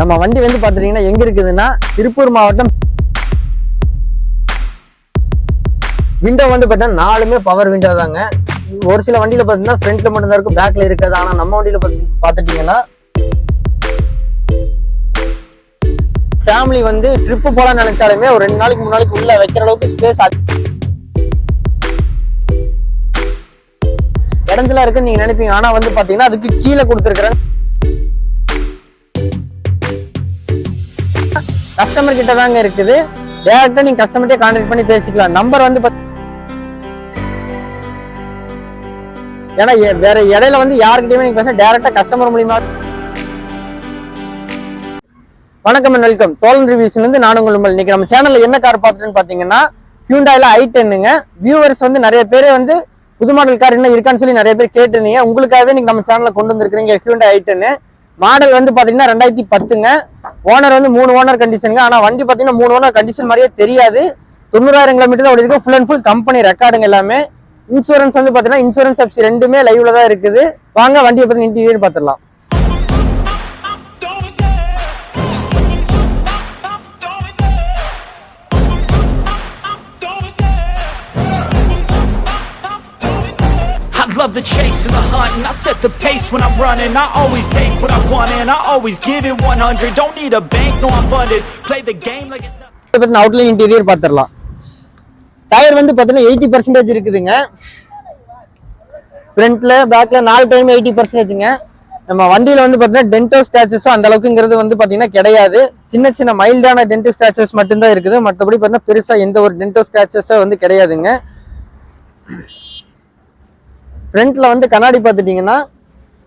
நம்ம வண்டி வந்து பாத்துட்டீங்கன்னா எங்க இருக்குதுன்னா திருப்பூர் மாவட்டம். விண்டோ வந்து பார்த்தீங்கன்னா 4மே பவர் விண்டோ தாங்க. ஒரு சில வண்டியில பாத்தீங்கன்னா ஃப்ரண்ட்ல மட்டும் தான் இருக்கும், பேக்ல இருக்காது. ஆனா நம்ம வண்டியில பாத்துட்டீங்கன்னா ஃபேமிலி வந்து ட்ரிப்பு போலாம் நினைச்சாலுமே ஒரு 2 நாளைக்கு 3 நாளைக்கு உள்ள வைக்கிற அளவுக்கு ஸ்பேஸ் இடத்துல இருக்குன்னு நீங்க நினைப்பீங்க. ஆனா வந்து பாத்தீங்கன்னா அதுக்கு கீழே கொடுத்துருக்கிறேன். கஸ்டமர் கிட்ட தாங்க இருக்குது. டைரக்டா நீங்க கஸ்டமர்கிட்ட கான்டாக்ட் பண்ணி பேசிக்கலாம். நம்பர் வந்து ஏன்னா வேற இடையில வந்து யாருக்கிட்டயுமே நீங்க பேச டைரக்டா கஸ்டமர் மூலியமா. வணக்கம் அண்ட் வெல்கம். தோழன் ரிவ்யூஸ்ல இருந்து நான் உங்கள். இன்னைக்கு நம்ம சேனல்ல என்ன கார் பார்த்துட்டேன்னு பாத்தீங்கன்னா ஹியூண்டாயில i10ங்க. வியூவர்ஸ் வந்து நிறைய பேர் வந்து புது மாடல் கார் என்ன இருக்கான்னு சொல்லி நிறைய பேர் கேட்டிருந்தீங்க. உங்களுக்காகவே நீங்க நம்ம சேனல்ல கொண்டு வந்திருக்கிறீங்க ஹியூண்டாய் i10. மாடல் வந்து பாத்தீங்கன்னா 2010ங்க. ஓனர் வந்து 3 ஓனர் கண்டிஷனுங்க. ஆனா வண்டி பாத்தீங்கன்னா 3 ஓனர் கண்டிஷன் மாதிரியே தெரியாது. 90,000 கிலோமீட்டர் தான் ஓடி இருக்கு. ஃபுல் அண்ட் ஃபுல் கம்பெனி ரெக்கார்டுங்க எல்லாமே. இன்சூரன்ஸ் வந்து பாத்தீங்கன்னா இன்சூரன்ஸ் எஃப்சி 2மே லைவ்ல தான் இருக்குது. வாங்க வண்டியை பத்தி interior பாத்துடலாம். Love the chase and the hunt, and I set the pace when I'm running. I always take what I want and I always give it 100. Don't need a bank, no I'm funded. Play the game like it's not. Outline interior பாத்துடலாம். Tyre வந்து பாத்தீங்கன்னா 80% இருக்குதுங்க. ஃப்ரண்ட்ல பேக்ல 4 time 80%ங்க. நம்ம வண்டியில வந்து பாத்தீங்கன்னா டென்டோ ஸ்கிராச்சஸும் அந்த அளவுக்குங்கிறது வந்து பாத்தீங்கன்னா கிடையாது. சின்ன சின்ன மைல்டான டென்டோ ஸ்கிராச்சஸ் மட்டும்தான் இருக்குது. மற்றபடி பாத்தீங்கன்னா பெருசா எந்த ஒரு டென்டோ ஸ்கிராச்சஸும் வந்து கிடையாதுங்க. ஃப்ரண்ட்ல வந்து கண்ணாடி பார்த்துட்டீங்கன்னா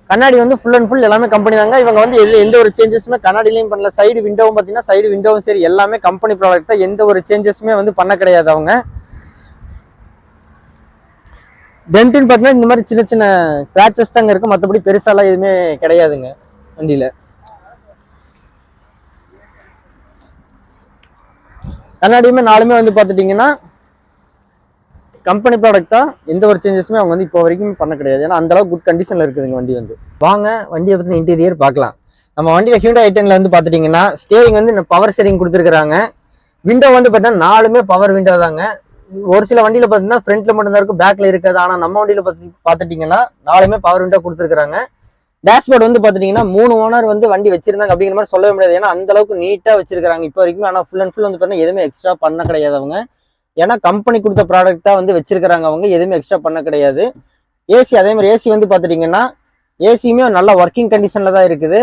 கண்ணாடி வந்து ஃபுல் அண்ட் ஃபுல் எல்லாமே கம்பெனி தாங்க. இவங்க வந்து எந்த ஒரு சேஞ்சஸுமே கண்ணாடிலையும் பண்ணல. சைடு விண்டோவும் பார்த்தீங்கன்னா சைடு விண்டோவும் சரி எல்லாமே கம்பெனி ப்ராடக்ட் தான். எந்த ஒரு சேஞ்சஸுமே வந்து பண்ண கிடையாது அவங்க. டென்ட்னு பார்த்தீங்கன்னா இந்த மாதிரி சின்ன சின்ன கிராச்சஸ் தாங்க இருக்கு. மற்றபடி பெருசாலாம் எதுவுமே கிடையாதுங்க வண்டியில. கண்ணாடியுமே 4மே வந்து பார்த்துட்டீங்கன்னா கம்பெனி ப்ராடக்ட் தான். எந்த ஒரு சேஞ்சஸுமே அவங்க வந்து இப்போ வரைக்கும் பண்ண கிடையாது. ஏன்னா அந்த அளவுக்கு குட் கண்டிஷன்ல இருக்குதுங்க வண்டி வந்து. வாங்க வண்டியை பற்றி இன்டீரியர் பார்க்கலாம். நம்ம வண்டியில ஹியூண்டாய் i10ல வந்து பார்த்துட்டீங்கன்னா ஸ்டேரிங் வந்து பவர் ஸ்டேரிங் கொடுத்துருக்காங்க. விண்டோ வந்து பார்த்தீங்கன்னா 4மே பவர் விண்டோ தாங்க. ஒரு சில வண்டியில பார்த்தீங்கன்னா ஃப்ரண்ட்ல மட்டும் தான் இருக்கும், பேக்ல இருக்காது. ஆனால் நம்ம வண்டியில பார்த்துட்டீங்கன்னா 4மே பவர் விண்டோ கொடுத்துருக்காங்க. டேஷ்போர்ட் வந்து பார்த்துட்டீங்கன்னா 3 ஓனர் வந்து வண்டி வச்சிருந்தாங்க அப்படிங்கிற மாதிரி சொல்லவே முடியாது. ஏன்னா அந்த அளவுக்கு நீட்டா வச்சிருக்காங்க இப்போ வரைக்கும். ஆனால் ஃபுல் அண்ட் ஃபுல் வந்து பார்த்தீங்கன்னா எதுவுமே எக்ஸ்ட்ரா பண்ண கிடையாது அவங்க. ஏன்னா கம்பெனி கொடுத்த ப்ராடக்டா வந்து வச்சிருக்கிறாங்க அவங்க. எதுவுமே எக்ஸ்ட்ரா பண்ண கிடையாது. ஏசி அதே மாதிரி ஏசி வந்து பாத்துட்டீங்கன்னா ஏசியுமே நல்ல ஒர்க்கிங் கண்டிஷன்ல தான் இருக்குது.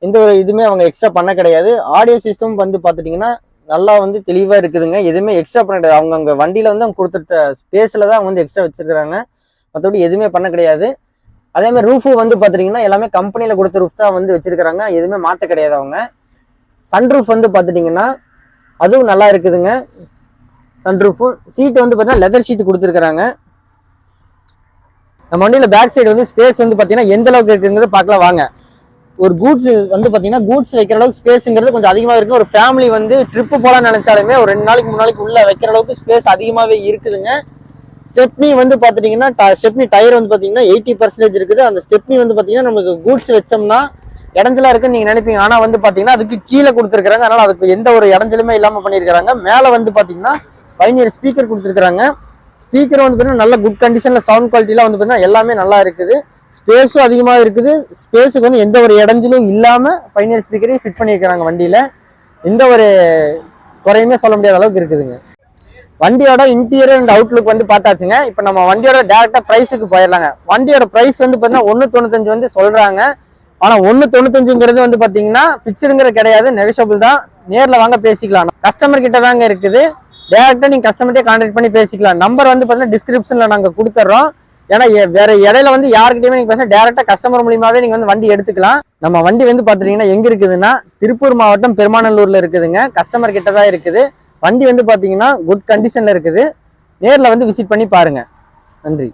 எந்த ஒரு இதுவுமே அவங்க எக்ஸ்ட்ரா பண்ண கிடையாது. ஆடியோ சிஸ்டம் வந்து பாத்துட்டீங்கன்னா நல்லா வந்து தெளிவா இருக்குதுங்க. எதுவுமே எக்ஸ்ட்ரா பண்ண கிடையாது. அவங்க அங்க வண்டியில வந்து அவங்க கொடுத்துட்ட ஸ்பேஸ்ல தான் அவங்க வந்து எக்ஸ்ட்ரா வச்சிருக்காங்க. மற்றபடி எதுவுமே பண்ண கிடையாது. அதே மாதிரி ரூஃபு வந்து பாத்துட்டீங்கன்னா எல்லாமே கம்பெனியில கொடுத்த ரூஃப் தான் வந்து வச்சிருக்காங்க. எதுவுமே மாத்த கிடையாது அவங்க. சன்ரூஃப் வந்து பாத்துட்டீங்கன்னா அதுவும் நல்லா இருக்குதுங்க. சன்ரூஃபும் சீட் வந்து பார்த்தீங்கன்னா லெதர் ஷீட் கொடுத்துருக்காங்க. நம்ம வண்டியில பேக் சைடு வந்து ஸ்பேஸ் வந்து பார்த்தீங்கன்னா எந்த அளவுக்கு இருக்குங்கிறது பார்க்கலாம் வாங்க. ஒரு கூட்ஸ் வந்து பார்த்தீங்கன்னா கூட்ஸ் வைக்கிற அளவுக்கு ஸ்பேஸுங்கிறது கொஞ்சம் அதிகமாக இருக்கு. ஒரு ஃபேமிலி வந்து ட்ரிப்பு போகலான்னு நினைச்சாலுமே ஒரு 2 நாளைக்கு 3 நாளைக்கு உள்ள வைக்கிற அளவுக்கு ஸ்பேஸ் அதிகமாகவே இருக்குதுங்க. ஸ்டெப்னி வந்து பார்த்துட்டீங்கன்னா ஸ்டெப்னி டயர் வந்து பார்த்தீங்கன்னா 80% இருக்குது. அந்த ஸ்டெப்னி வந்து பார்த்தீங்கன்னா நமக்கு கூட்ஸ் வச்சோம்னா இடஞ்சலா இருக்குன்னு நீங்க நினைப்பீங்க. ஆனா வந்து பார்த்தீங்கன்னா அதுக்கு கீழே கொடுத்துருக்காங்க. அதனால அதுக்கு எந்த ஒரு இடஞ்சலுமே இல்லாமல் பண்ணியிருக்காங்க. மேலே வந்து பார்த்தீங்கன்னா பைனியர் ஸ்பீக்கர் கொடுத்துருக்காங்க. ஸ்பீக்கர் வந்து பார்த்தீங்கன்னா நல்ல குட் கண்டிஷன்ல சவுண்ட் குவாலிட்டிலாம் வந்து பார்த்தீங்கன்னா எல்லாமே நல்லா இருக்குது. ஸ்பேஸும் அதிகமாக இருக்குது. ஸ்பேஸுக்கு வந்து எந்த ஒரு இடஞ்சலும் இல்லாம பைனியர் ஸ்பீக்கரையும் ஃபிட் பண்ணியிருக்கிறாங்க வண்டியில. எந்த ஒரு குறையுமே சொல்ல முடியாத அளவுக்கு இருக்குதுங்க. வண்டியோட இன்டீரியர் அண்ட் அவுட்லுக் வந்து பார்த்தாச்சுங்க. இப்போ நம்ம வண்டியோட டேரக்டா பிரைஸுக்கு போயிடலாங்க. வண்டியோட பிரைஸ் வந்து பார்த்தீங்கன்னா 1.95 வந்து சொல்றாங்க. ஆனா 1.95ங்கிறது வந்து பாத்தீங்கன்னா பிக்சடுங்கிறது கிடையாது, நெகோஷியபிள் தான். நேர்ல வாங்க பேசிக்கலாம். கஸ்டமர் கிட்ட தாங்க இருக்குது. டேரக்டா நீங்க கஸ்டமர்கிட்ட கான்டாக்ட் பண்ணி பேசிக்கலாம். நம்பர் வந்து பாத்தீங்கன்னா டிஸ்கிரிப்ஷன்ல நாங்க கொடுத்துறோம். ஏன்னா வேற இடையில வந்து யாருக்கிட்டயுமே நீங்க பேச டேரக்டா கஸ்டமர் மூலியமாவே நீங்க வந்து வண்டி எடுத்துக்கலாம். நம்ம வண்டி வந்து பாத்துட்டீங்கன்னா எங்க இருக்குதுன்னா திருப்பூர் மாவட்டம் பெருமாநல்லூர்ல இருக்குதுங்க. கஸ்டமர் கிட்ட தான் இருக்குது. வண்டி வந்து பாத்தீங்கன்னா குட் கண்டிஷன்ல இருக்குது. நேர்ல வந்து விசிட் பண்ணி பாருங்க. நன்றி.